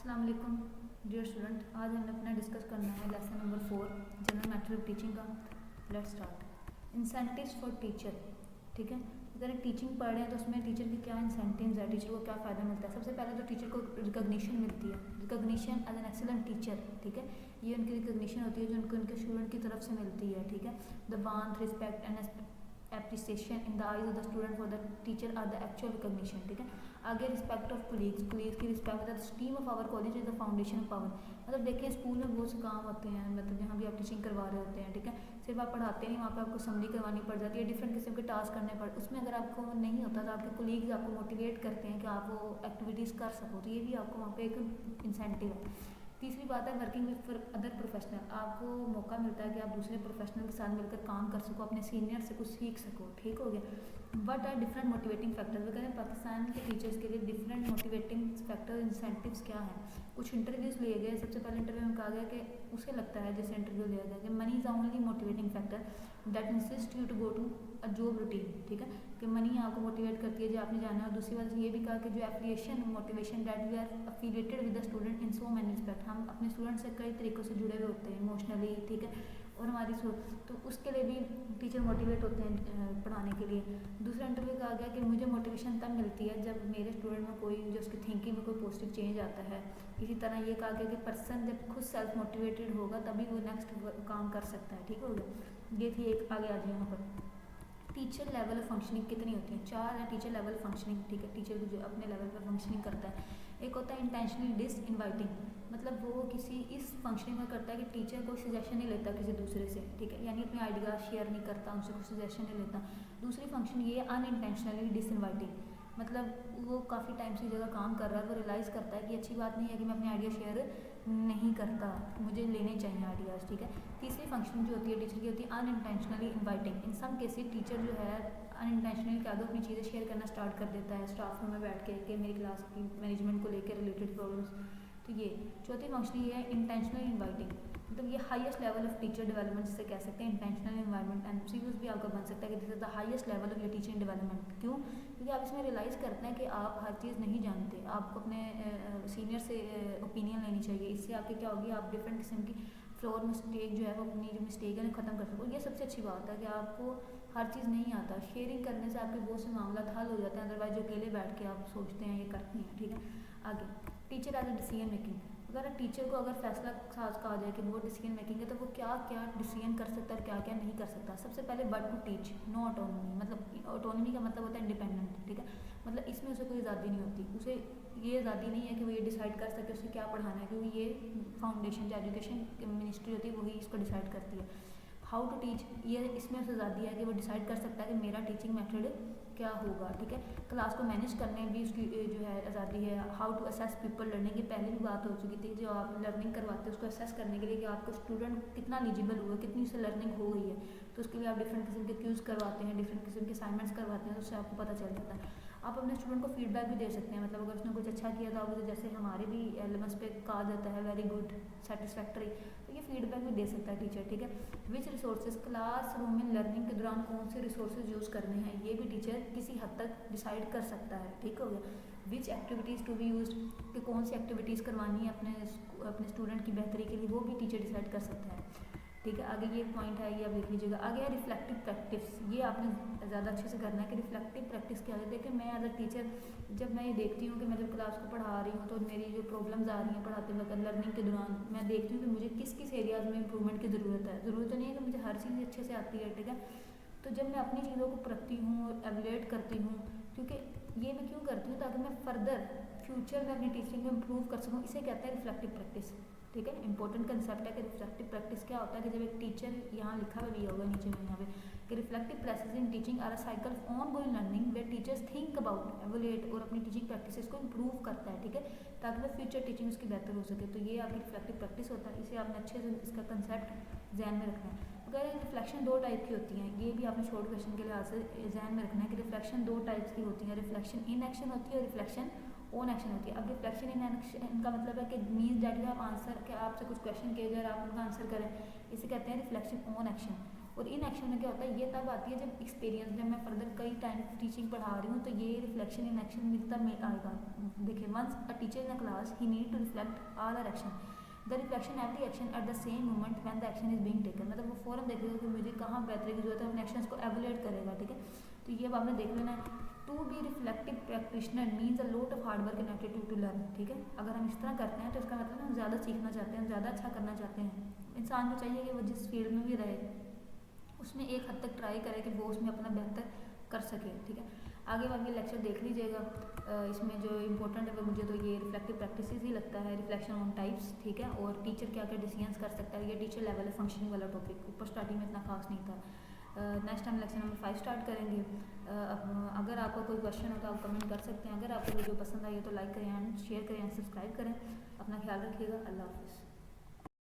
अस्सलाम वालेकुम dear student. आज हमने अपना डिस्कस करना है lesson number 4 general method of teaching का। Let's start. Incentives for teacher. ठीक है, अगर एक टीचिंग पढ़ रहे हैं तो उसमें टीचर की क्या इंसेंटिव्स है, टीचर को क्या फ़ायदा मिलता है। सबसे पहले तो टीचर को रिकॉग्निशन मिलती है, recognition as an excellent teacher. ठीक है, ये उनकी रिकॉग्निशन होती है जो उनको उनके स्टूडेंट की तरफ से मिलती है। ठीक है, the want respect and appreciation in the eyes of the student for the teacher are the actual recognition। ठीक है, आगे रिस्पेक्ट ऑफ कोलीग्स की रिस्पेक्ट मतलब esteem of our college is the foundation of power. मतलब देखिए school में बहुत से काम होते हैं, मतलब जहाँ भी आप टीचिंग करवा रहे होते हैं। ठीक है, सिर्फ आप पढ़ाते नहीं, वहाँ पे आपको समरी करवानी पड़ जाती है, डिफरेंट किस्म के टास्क करने पड़। उसमें अगर आपको नहीं होता तो आपके कोलीग्स आपको मोटिवेट करते हैं कि आप वो एक्टिविटीज़ कर सको, तो ये भी आपको वहाँ पे एक इंसेंटिव है। तीसरी बात है वर्किंग विद अदर प्रोफेशनल। आपको मौका मिलता है कि आप दूसरे प्रोफेशनल के साथ मिलकर काम कर सको, अपने सीनियर से कुछ सीख सको। ठीक हो गया। But are different motivating factors. वो कहते हैं पाकिस्तान के टीचर्स के लिए डिफरेंट मोटिवेटिंग फैक्टर इंसेंटिव्स क्या हैं। कुछ इंटरव्यूज़ लिए गए, सबसे पहले इंटरव्यू में कहा गया कि उसे लगता है, जैसे इंटरव्यू लिया गया कि money is only motivating factor that insist you to go to a job routine. ठीक है, कि मनी आपको मोटिवेट करती है जो आपने जाना है। और दूसरी बात ये भी कहा कि जो affiliation motivation that we are affiliated with the student in so many respect. हम अपने स्टूडेंट से कई तरीक़ों से जुड़े हुए होते हैं इमोशनली। ठीक है, और हमारी तो उसके लिए भी टीचर मोटिवेट होते हैं पढ़ाने के लिए। दूसरा इंटरव्यू कहा गया कि मुझे मोटिवेशन तब मिलती है जब मेरे स्टूडेंट में कोई जो उसकी थिंकिंग में कोई पॉजिटिव चेंज आता है। इसी तरह ये कहा गया कि पर्सन जब खुद सेल्फ मोटिवेटेड होगा तभी वो नेक्स्ट काम कर सकता है। ठीक हो गया, ये थी एक। आगे आ जाए यहाँ पर टीचर लेवल ऑफ फंक्शनिंग कितनी होती है। 4 है टीचर लेवल फंक्शनिंग। ठीक है, टीचर जो अपने लेवल पर फंक्शनिंग करता है। एक होता है इंटेंशनली डिसइनवाइटिंग, मतलब वो किसी इस फंक्शनिंग में करता है कि टीचर कोई सजेशन नहीं लेता किसी दूसरे से। ठीक है, यानी अपने आइडिया शेयर नहीं करता, उनसे कुछ सजेशन नहीं लेता। दूसरी फंक्शन ये अनइंटेंशनली डिसइनवाइटिंग, मतलब वो काफ़ी टाइम से जगह काम कर रहा है, वो रियलाइज़ करता है कि अच्छी बात नहीं है कि मैं अपने आइडिया शेयर नहीं करता, मुझे लेने चाहिए आइडियाज़। ठीक है, तीसरी फंक्शन जो होती है टीचर की होती है अनइंटेंशनली इन्वाइटिंग। इन सम केसेस टीचर जो है अनइंटेंशनली क्या अपनी चीज़ें शेयर करना स्टार्ट कर देता है स्टाफ रूम में बैठ के मेरी क्लास की मैनेजमेंट को लेकर रिलेटेड प्रॉब्लम्स। तो ये चौथी फंक्शन ये है इंटेंशनल इन्वाइटिंग, मतलब ये highest level of teacher development जिसे कह सकते हैं इंटेंशनल इन्वायरमेंट। एंड सीरीज भी आपका बन सकता है कि this is the highest level of your teaching development. क्यों? क्योंकि आप इसमें रियलाइज़ करते हैं कि आप हर चीज़ नहीं जानते, आपको अपने सीनियर से ओपिनियन लेनी चाहिए। इससे आपके क्या होगी, आप डिफरेंट किस्म की फ्लोर मिस्टेक जो है वो अपनी जो मिस्टेक है ख़त्म कर सको। ये सबसे अच्छी बात है कि आपको हर चीज़ नहीं आता। शेयरिंग करने से आपके बहुत से मामला हल हो जाते हैं, अदरवाइज जो अकेले बैठ के आप सोचते हैं ये करते हैं। ठीक है, आगे teacher as a decision making. अगर टीचर को अगर फैसला साथ कहा जाए कि वो डिसीजन मेकिंग है तो वो क्या क्या डिसीजन कर सकता है और क्या क्या नहीं कर सकता। सबसे पहले but to teach no autonomy, मतलब ऑटोनॉमी का मतलब होता है इंडिपेंडेंट। ठीक है, मतलब इसमें उसे कोई आज़ादी नहीं होती, उसे ये आज़ादी नहीं है कि वो ये डिसाइड कर सके उसे क्या पढ़ाना है, क्योंकि ये फाउंडेशन जो एजुकेशन मिनिस्ट्री होती है वही इसको डिसाइड करती है। हाउ टू टीच, ये इसमें उसे आज़ादी है कि वो डिसाइड कर सकता है कि मेरा टीचिंग मेथड क्या होगा। ठीक है, क्लास को मैनेज करने में भी उसकी जो है आज़ादी है। How to assess people learning, की पहले भी बात हो चुकी थी, जो आप लर्निंग करवाते हैं उसको असेस करने के लिए कि आपको स्टूडेंट कितना एलिजिबल हुआ, कितनी उससे लर्निंग हो गई है। तो उसके लिए आप डिफरेंट किस्म के क्यूज़ करवाते हैं, डिफरेंट किस्म के असाइनमेंट्स करवाते हैं, तो उससे आपको पता चल जाता है। आप अपने स्टूडेंट को फीडबैक भी दे सकते हैं, मतलब अगर उसने कुछ अच्छा किया तो आप उसे, जैसे हमारे भी एलएमएस पे कहा जाता है वेरी गुड, सेटिस्फैक्टरी, तो ये फीडबैक भी दे सकता है टीचर। ठीक है, विच रिसोर्सेज क्लासरूम में लर्निंग के दौरान कौन से रिसोर्सेज यूज़ करने हैं ये भी टीचर किसी हद तक डिसाइड कर सकता है। ठीक हो गया, विच एक्टिविटीज़ टू बी यूज, कि कौन सी एक्टिविटीज़ करवानी है अपने स्टूडेंट की बेहतरी के लिए, वो भी टीचर डिसाइड कर सकता है। ठीक है, आगे ये पॉइंट है, ये आप लिख लीजिएगा। आगे है रिफ्लेक्टिव प्रैक्टिस, ये आपने ज़्यादा अच्छे से करना है कि रिफ्लेक्टिव प्रैक्टिस क्या है। देखिए मैं एज अ टीचर जब मैं ये देखती हूँ कि मैं जब क्लास को पढ़ा रही हूँ तो मेरी जो प्रॉब्लम्स आ रही हैं पढ़ाते वक्त लर्निंग के दौरान, मैं देखती हूँ कि मुझे किस किस एरियाज़ में इंप्रूवमेंट की ज़रूरत है। ज़रूरत नहीं है कि मुझे हर चीज़ अच्छे से आती है। ठीक है, तो जब मैं अपनी चीज़ों को परखती हूँ और एवलेट करती हूँ, क्योंकि ये मैं क्यों करती हूँ ताकि मैं फर्दर फ्यूचर में अपनी टीचिंग को इम्प्रूव कर सकूँ, इसे कहते हैं रिफ्लेक्टिव प्रैक्टिस। ठीक है, इंपॉर्टेंट कंसेप्ट है कि रिफ्लेक्टिव प्रैक्टिस क्या होता है, कि जब एक टीचर, यहाँ लिखा हुआ भी होगा नीचे में यहाँ पे, कि reflective practice in teaching are a cycle of ongoing learning where teachers think about evaluate और अपनी टीचिंग प्रैक्टिस को इम्प्रूव करता है। ठीक है, ताकि वो फ्यूचर टीचिंग उसकी बेहतर हो सके। तो ये आपकी रिफ्लेक्टिव प्रैक्टिस होता है, इसे आपने अच्छे से इसका कंसेप्ट ध्यान में रखना है। अगर रिफ्लेक्शन 2 टाइप की होती हैं, ये भी आपने शॉर्ट क्वेश्चन के लिहाज से ध्यान में रखना है कि रिफ्लेक्शन 2 टाइप्स की होती है, रिफ्लेक्शन इन एक्शन होती है और रिफ्लेक्शन ऑन एक्शन होती है। अब रिफ्लेक्शन इन एक्शन का मतलब है कि means that you have answer, कि आपसे कुछ क्वेश्चन किए जाए और आप उनका आंसर करें, इसे कहते हैं रिफ्लेक्शन ऑन एक्शन। और इन एक्शन में क्या होता है, ये तब आती है जब एक्सपीरियंस, जब मैं फर्दर कई टाइम टीचिंग पढ़ा रही हूँ तो ये रिफ्लेक्शन इन एक्शन मिलता में आएगा। देखिए, once a teacher in a class he need to reflect all our action, the reflection every action at the same moment when the action is being taken, मतलब वो फ़ौरन देखेगा कि मुझे कहाँ बेहतरी की जरूरत है, अपने एक्शंस को एवोल्यूट करेगा। ठीक है, तो ये अब आपने देख लेना है। To be reflective practitioner means a lot of hard work and aptitude to learn. ठीक है, अगर हम इस तरह करते हैं तो इसका मतलब हम ज़्यादा सीखना चाहते हैं, ज़्यादा अच्छा करना चाहते हैं। इंसान को चाहिए कि वो जिस फील्ड में भी रहे उसमें एक हद तक ट्राई करे कि वो उसमें अपना बेहतर कर सके। ठीक है, आगे आप ये लेक्चर देख लीजिएगा। इसमें जो इम्पोर्टेंट है वो मुझे तो ये रिफ्लेक्टिव प्रैक्टिस ही लगता है, रिफ्लेक्शन ऑन टाइप्स। ठीक है, और टीचर क्या क्या डिसीजंस कर सकता है, ये टीचर लेवल है, फंक्शनिंग वाला टॉपिक, ऊपर स्टार्टिंग में इतना खास नहीं था। Next time lecture number 5 start करेंगे। अगर आपका कोई क्वेश्चन हो तो आप कमेंट कर सकते हैं। अगर आपको वीडियो पसंद आई है तो लाइक करें एंड शेयर करें एंड सब्सक्राइब करें। अपना ख्याल रखिएगा। अल्लाह हाफिज़।